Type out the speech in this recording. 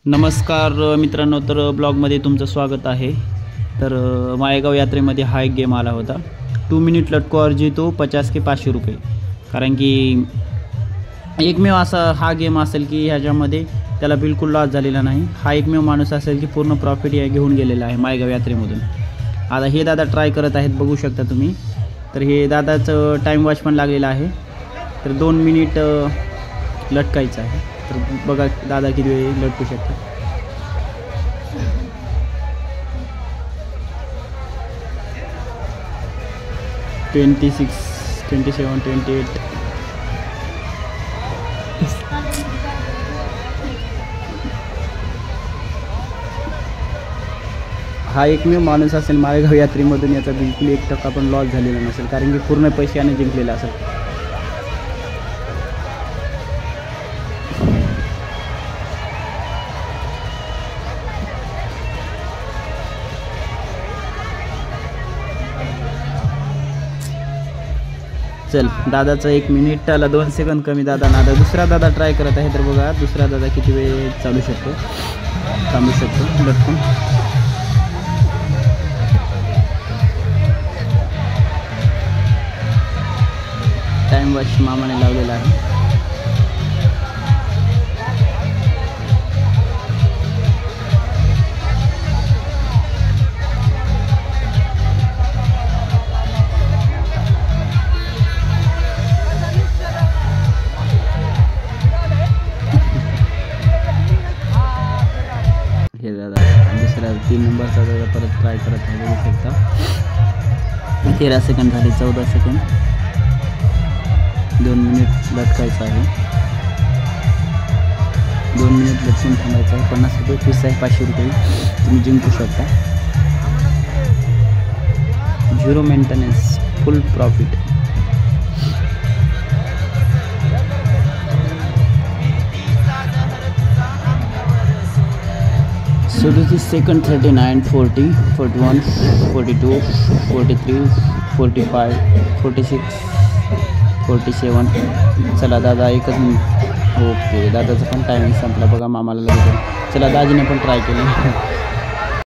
नमस्कार मित्रांनो, तर ब्लॉगमध्ये तुमचं स्वागत आहे। तर माळेगाव यात्रेमध्ये हा एक गेम आला होता, 2 मिनिट लटको और जीतो 50 के 500 रुपये। कारण की एकमेव असा हा गेम असेल की ह्याच्यामध्ये त्याला बिलकुल लॉस झालेला नाही। हा एकमेव माणूस असेल की पूर्ण प्रॉफिट घेऊन गेलेला आहे माळेगाव यात्रेमधून। आता हे दादा ट्राय करत आहेत, बघू शकता तुम्ही। तर हे दादाचं टाईम वॉच पण लागलेला आहे। तर 2 मिनिट लटकायचं आहे। तर बघा दादा किती वेळ लटकू शकतात। $26, $27, $28। हा एकमेव माणूस असेल माळेगाव यात्रेमधून याचा बिलकुल 1% पण लॉस झालेला नसेल, कारण की पूर्ण पैशाने जिंकलेला असेल। चल दादाचं 1 मिनिटाला 2 सेकंद कमी दादा दुसरा दादा ट्राय करत आहे। तर बघा दुसरा दादा किती वेळ चालू शकतो, थांबू शकतो लटकून। टाइम वॉच मामाने लावलेला आहे। हे दादा दुसऱ्या 3 नंबरचा दादा परत ट्राय करत आहे, बघू शकता। 13 सेकंड झाले, 14 सेकंड, 2 मिनिट लटकायचं आहे। 2 मिनिट लटकून थांबायचं आहे। 50 रुपये फीस आहे, 500 रुपये तुम्ही जिंकू शकता। 0 maintenance, full profit. So this is second 39, 40, 41, 42, 43, 45, 46, 47। चला दादा एकच मिनिट। ओके दादाचा पण टायमिंग संपला बघा, मामाला लगेच। चला दाजीने पण ट्राय केलं।